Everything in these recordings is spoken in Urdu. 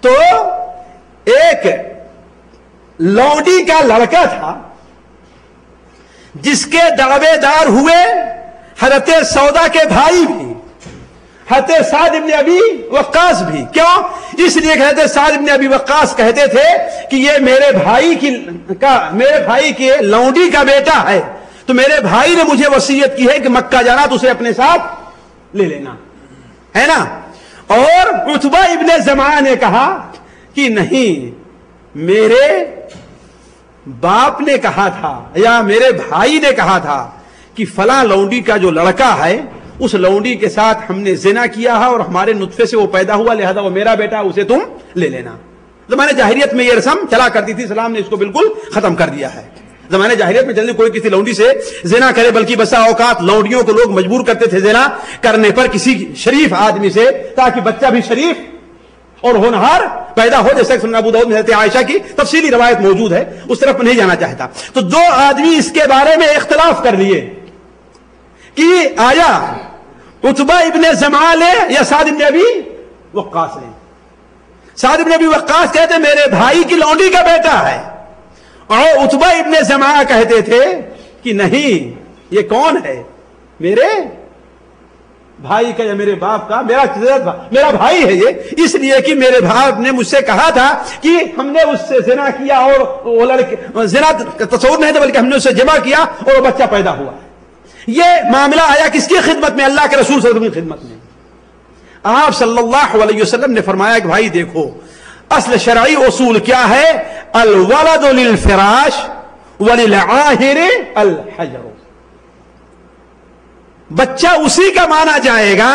تو ایک لونڈی کا لڑکا تھا جس کے دعوے دار ہوئے حضرت سودا کے بھائی بھی، حضرت سعد بن ابی وقاص بھی۔ کیوں؟ اس لیے کہ حضرت سعد بن ابی وقاص کہتے تھے کہ یہ میرے بھائی کے لونڈی کا بیٹا ہے، تو میرے بھائی نے مجھے وصیت کی ہے کہ مکہ جانا تو اسے اپنے ساتھ لے لینا ہے نا۔ اور عتبہ ابن زمعہ نے کہا کہ نہیں، میرے باپ نے کہا تھا یا میرے بھائی نے کہا تھا کہ فلاں لونڈی کا جو لڑکا ہے اس لونڈی کے ساتھ ہم نے زنا کیا ہے اور ہمارے نطفے سے وہ پیدا ہوا، لہذا وہ میرا بیٹا، اسے تم لے لینا۔ زمانے جاہلیت میں یہ رسم چلا کرتی تھی، اسلام نے اس کو بالکل ختم کر دیا ہے۔ زمانے جاہلیت میں جلدی کوئی کسی لونڈی سے زنا کرے، بلکہ بسا اوقات لونڈیوں کو لوگ مجبور کرتے تھے زنا کرنے پر کسی شریف آدمی سے، تاکہ بچہ بھی شریف اور ہونہار پیدا ہو، جیسے سنن ابو داؤد میں حضرت عائشہ کی تفصیلی روایت موجود ہے، اس طرف نہیں جانا چاہتا۔ تو دو آدمی اس کے بارے میں اختلاف کر لیے کہ آیا عتبہ ابن زمعہ لے یا سعد بن ابی وقاص لے۔ سعد بن ابی وقاص کہتے میرے بھائی کی لونڈی کا بیٹا ہے، اور عتبہ ابن زمعہ کہتے تھے کہ نہیں، یہ کون ہے؟ میرے بھائی کا یا میرے باپ کا، میرا بھائی ہے یہ، اس لیے کہ میرے باپ نے مجھ سے کہا تھا کہ ہم نے اس سے زنا کیا، اور وہ لڑکے زنا تصور نہیں تھا بلکہ ہم نے اس سے جمع کیا اور وہ بچہ پیدا ہوا۔ یہ معاملہ آیا کس کی خدمت میں؟ اللہ کے رسول صلی اللہ علیہ وسلم کی خدمت میں۔ آپ صلی اللہ علیہ وسلم نے فرمایا کہ بھائی دیکھو، اصل شرعی اصول کیا ہے؟ الولد للفراش وللعاہر الحجر۔ بچہ اسی کا مانا جائے گا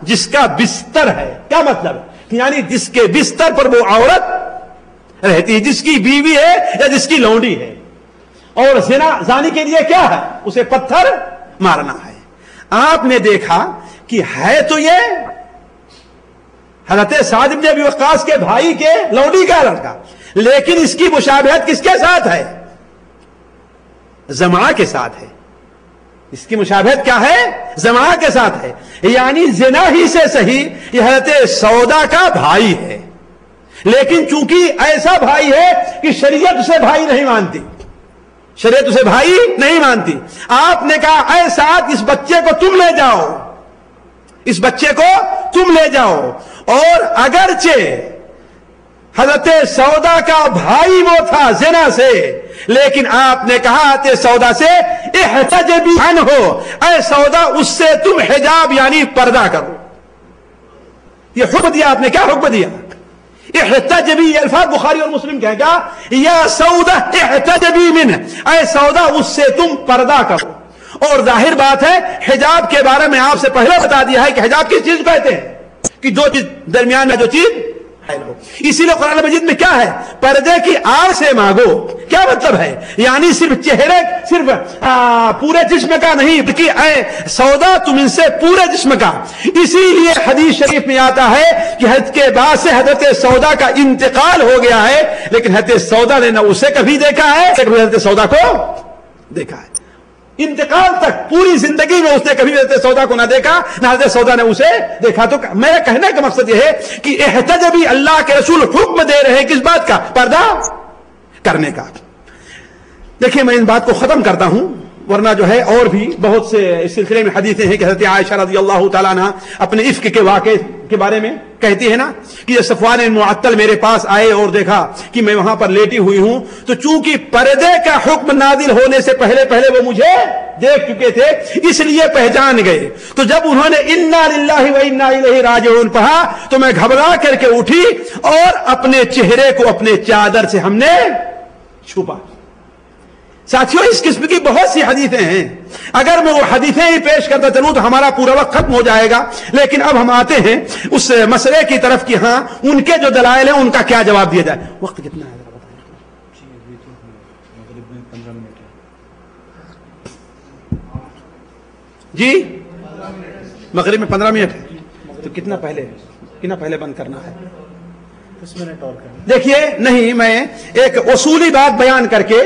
جس کا بستر ہے۔ کیا مطلب؟ یعنی جس کے بستر پر وہ عورت رہتی ہے، جس کی بیوی ہے یا جس کی لونڈی ہے۔ اور زانی کے لیے کیا ہے؟ اسے پتھر مارنا ہے۔ آپ نے دیکھا کہ ہے تو یہ حضرت سعد بن ابی وقاص کے بھائی کے لونڈی کا لڑکا، لیکن اس کی مشابہت کس کے ساتھ ہے؟ زمعہ کے ساتھ ہے۔ اس کی مشابہت کیا ہے؟ زمعہ کے ساتھ ہے، یعنی زنا ہی سے صحیح یہ حضرت سودا کا بھائی ہے، لیکن چونکہ ایسا بھائی ہے کہ شریعت اسے بھائی نہیں مانتی، شریعت اسے بھائی نہیں مانتی۔ آپ نے کہا اے سعد، اس بچے کو تم لے جاؤ، اس بچے کو تم لے جاؤ۔ اور اگرچہ حضرت سودا کا بھائی وہ تھا زنا سے، لیکن آپ نے کہا حضرت سودا سے احتجبی عنہ، اے سودا اس سے تم حجاب یعنی پردہ کرو۔ یہ حکم دیا آپ نے، کیا حکم دیا؟ احتجبی، یہ الفاظ بخاری اور مسلم کے ہیں، کیا؟ یا سودا احتجبی منہ، اے سودا اس سے تم پردہ کرو۔ اور ظاہر بات ہے حجاب کے بارے میں آپ سے پہلے بتا دیا ہے کہ حجاب کس چیز کہتے ہیں؟ کہ جو چیز درمیان میں جو چیز ہے، اسی لیے قرآن مجید میں کیا ہے؟ پردے کی آڑ سے مانگو۔ کیا مطلب ہے؟ یعنی صرف چہرے، صرف پورے جسم کا نہیں، بلکہ اے سودا تم ان سے پورے جسم کا۔ اسی لیے حدیث شریف میں آتا ہے کہ حضرت کے بعد سے حضرت سودا کا انتقال ہو گیا ہے، لیکن حضرت سودا نے نہ اسے کبھی دیکھا ہے، کبھی حضرت سودا کو دیکھا ہے۔ انتقال تک پوری زندگی میں اس نے کبھی حضرت سودا کو نہ دیکھا، نہ حضرت سودا نے اسے دیکھا۔ تو میرے کہنے کا مقصد یہ ہے کہ احتجبی اللہ کے رسول حکم دے رہے ہیں کس بات کا؟ پردہ کرنے کا۔ دیکھیں میں ان بات کو ختم کرتا ہوں، ورنہ جو ہے اور بھی بہت سے اس سلسلے میں حدیثیں ہیں کہ حضرت عائشہ رضی اللہ تعالیٰ عنہ اپنے عفق کے واقعے کے بارے میں کہتی ہے نا کہ صفوان معطل میرے پاس آئے اور دیکھا کہ میں وہاں پر لیٹی ہوئی ہوں، تو چونکہ پردے کا حکم نازل ہونے سے پہلے وہ مجھے دیکھ چکے تھے، اس لیے پہچان گئے۔ تو جب انہوں نے انا للہ و انا الیہ راجعون پڑھا تو میں گھبرا کر کے اٹھی اور اپنے چہرے کو اپنے چادر سے ہم نے چھپا۔ ساتھیوں اس قسم کی بہت سی حدیثیں ہیں، اگر میں وہ حدیثیں ہی پیش کرتا چلوں تو ہمارا پورا وقت ختم ہو جائے گا، لیکن اب ہم آتے ہیں اس مسئلے کی طرف کہ ہاں ان کے جو دلائل ہیں ان کا کیا جواب دیا جائے۔ وقت کتنا ہے ذرا بتائیں جی؟ مغرب میں 15 منٹ ہے، تو کتنا پہلے بند کرنا ہے؟ 10 منٹ اور دیکھیے، نہیں میں ایک اصولی بات بیان کر کے،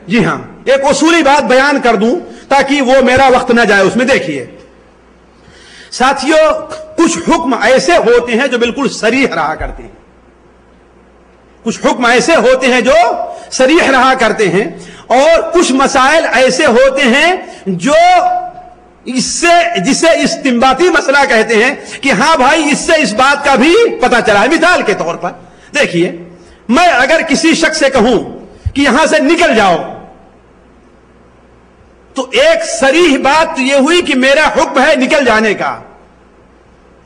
جی ہاں ایک اصولی بات بیان کر دوں تاکہ وہ میرا وقت نہ جائے اس میں۔ دیکھیے ساتھیوں، کچھ حکم ایسے ہوتے ہیں جو بالکل صریح رہا کرتے ہیں، کچھ حکم ایسے ہوتے ہیں جو صریح رہا کرتے ہیں، اور کچھ مسائل ایسے ہوتے ہیں جو جسے استنباطی مسئلہ کہتے ہیں کہ ہاں بھائی اس سے اس بات کا بھی پتہ چلا ہے۔ مثال کے طور پر دیکھیے، میں اگر کسی شخص سے کہوں کہ یہاں سے نکل جاؤ، تو ایک صریح بات یہ ہوئی کہ میرا حکم ہے نکل جانے کا،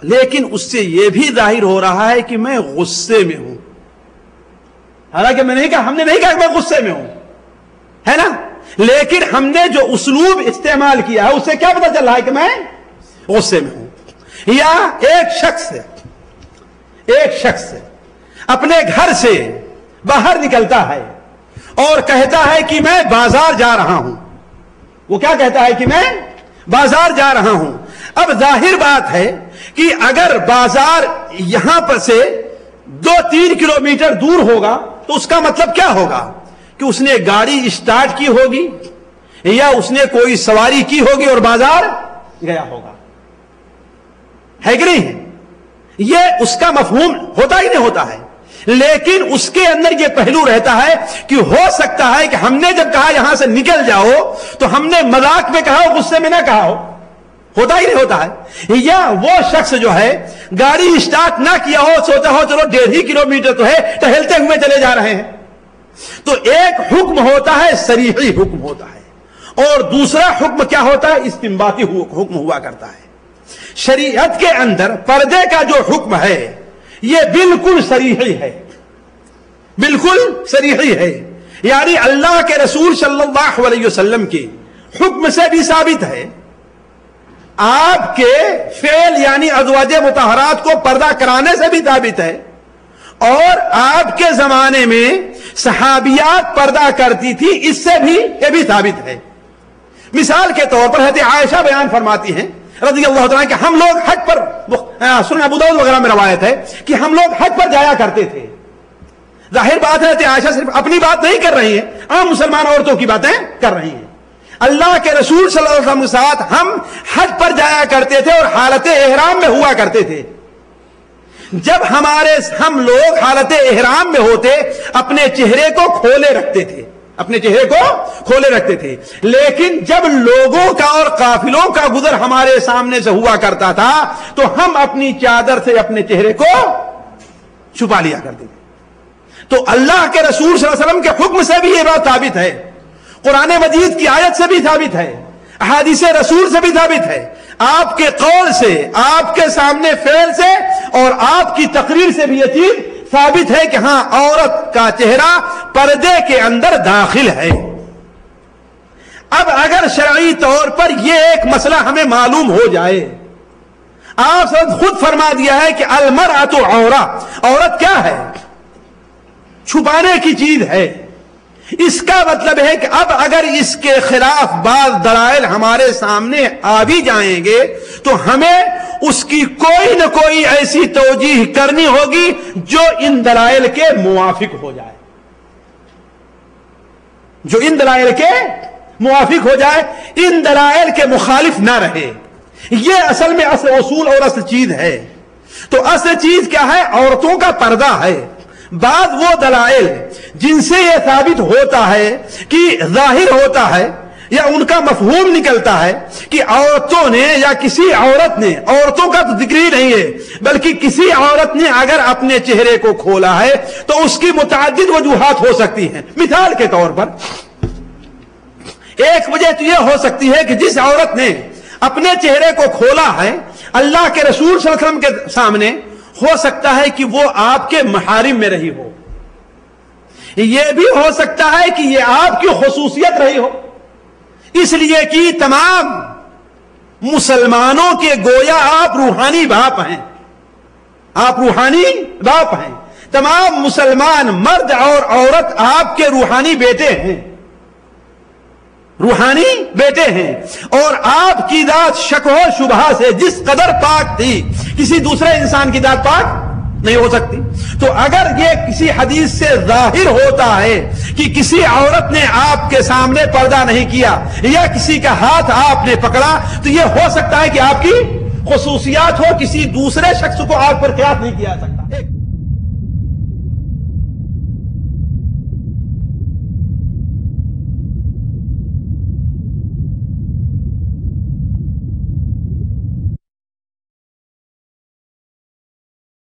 لیکن اس سے یہ بھی ظاہر ہو رہا ہے کہ میں غصے میں ہوں، حالانکہ ہم نے نہیں کہا کہ میں غصے میں ہوں، ہے نا، لیکن ہم نے جو اسلوب استعمال کیا ہے اس سے کیا پتہ چل رہا ہے کہ میں غصے میں ہوں۔ یا ایک شخص اپنے گھر سے باہر نکلتا ہے اور کہتا ہے کہ میں بازار جا رہا ہوں، وہ کیا کہتا ہے کہ میں بازار جا رہا ہوں۔ اب ظاہر بات ہے کہ اگر بازار یہاں پر سے 2-3 کلومیٹر دور ہوگا تو اس کا مطلب کیا ہوگا کہ اس نے گاڑی اسٹارٹ کی ہوگی یا اس نے کوئی سواری کی ہوگی اور بازار گیا ہوگا، ہے کہ نہیں؟ یہ اس کا مفہوم ہوتا ہی نہیں ہوتا ہے، لیکن اس کے اندر یہ پہلو رہتا ہے کہ ہو سکتا ہے کہ ہم نے جب کہا یہاں سے نکل جاؤ تو ہم نے مذاق میں کہا ہو، غصے میں نہ کہا ہو، ہوتا ہی نہیں ہوتا ہے۔ یا وہ شخص جو ہے گاڑی اسٹارٹ نہ کیا ہو، سوچا ہو چلو 1.5 کلومیٹر تو ہے، ٹہلتے ہوئے چلے جا رہے ہیں۔ تو ایک حکم ہوتا ہے صریحی حکم ہوتا ہے، اور دوسرا حکم کیا ہوتا ہے؟ استنباطی حکم ہوا کرتا ہے۔ شریعت کے اندر پردے کا جو حکم ہے یہ بالکل صریحی ہے، بالکل صریحی ہے، یعنی اللہ کے رسول صلی اللہ علیہ وسلم کے حکم سے بھی ثابت ہے، آپ کے فعل یعنی ازواج مطہرات کو پردہ کرانے سے بھی ثابت ہے، اور آپ کے زمانے میں صحابیات پردہ کرتی تھی، اس سے بھی یہ بھی ثابت ہے۔ مثال کے طور پر حضرت عائشہ بیان فرماتی ہیں رضی اللہ تعالیٰ کہ ہم لوگ حج پر، سنن ابو داؤد وغیرہ میں روایت ہے کہ ہم لوگ حج پر جایا کرتے تھے۔ ظاہر بات ہے حضرت عائشہ صرف اپنی بات نہیں کر رہی ہیں، عام مسلمان عورتوں کی باتیں کر رہی ہیں۔ اللہ کے رسول صلی اللہ علیہ وسلم کے ساتھ ہم حج پر جایا کرتے تھے اور حالت احرام میں ہوا کرتے تھے۔ جب ہم لوگ حالت احرام میں ہوتے اپنے چہرے کو کھولے رکھتے تھے، اپنے چہرے کو کھولے رکھتے تھے، لیکن جب لوگوں کا اور قافلوں کا گزر ہمارے سامنے سے ہوا کرتا تھا تو ہم اپنی چادر سے اپنے چہرے کو چھپا لیا کرتے تھے۔ تو اللہ کے رسول صلی اللہ علیہ وسلم کے حکم سے بھی یہ بات ثابت ہے، قرآن مجید کی آیت سے بھی ثابت ہے، احادیث رسول سے بھی ثابت ہے، آپ کے قول سے، آپ کے سامنے فعل سے اور آپ کی تقریر سے بھی یہ چیز ثابت ہے کہ ہاں عورت کا چہرہ پردے کے اندر داخل ہے۔ اب اگر شرعی طور پر یہ ایک مسئلہ ہمیں معلوم ہو جائے، آپ خود فرما دیا ہے کہ المرأۃ عورہ، عورت کیا ہے؟ چھپانے کی چیز ہے۔ اس کا مطلب ہے کہ اب اگر اس کے خلاف بعض دلائل ہمارے سامنے آ بھی جائیں گے تو ہمیں اس کی کوئی نہ کوئی ایسی توجیہ کرنی ہوگی جو ان دلائل کے موافق ہو جائے، جو ان دلائل کے موافق ہو جائے، ان دلائل کے مخالف نہ رہے۔ یہ اصل میں اصل اصول اور اصل چیز ہے۔ تو اصل چیز کیا ہے؟ عورتوں کا پردہ ہے۔ بعض وہ دلائل جن سے یہ ثابت ہوتا ہے کہ ظاہر ہوتا ہے یا ان کا مفہوم نکلتا ہے کہ عورتوں نے یا کسی عورت نے، عورتوں کا تو ذکر ہی نہیں ہے بلکہ کسی عورت نے اگر اپنے چہرے کو کھولا ہے تو اس کی متعدد وجوہات ہو سکتی ہیں۔ مثال کے طور پر ایک وجہ تو یہ ہو سکتی ہے کہ جس عورت نے اپنے چہرے کو کھولا ہے اللہ کے رسول صلی اللہ علیہ وسلم کے سامنے، ہو سکتا ہے کہ وہ آپ کے محارم میں رہی ہو، یہ بھی ہو سکتا ہے کہ یہ آپ کی خصوصیت رہی ہو، اس لیے کہ تمام مسلمانوں کے گویا آپ روحانی باپ ہیں، آپ روحانی باپ ہیں، تمام مسلمان مرد اور عورت آپ کے روحانی بیٹے ہیں، روحانی بیٹے ہیں، اور آپ کی ذات شک و شبہ سے جس قدر پاک تھی کسی دوسرے انسان کی ذات پاک نہیں ہو سکتی۔ تو اگر یہ کسی حدیث سے ظاہر ہوتا ہے کہ کسی عورت نے آپ کے سامنے پردہ نہیں کیا یا کسی کا ہاتھ آپ نے پکڑا تو یہ ہو سکتا ہے کہ آپ کی خصوصیات ہو، کسی دوسرے شخص کو آپ پر قیاس نہیں کیا سکتا۔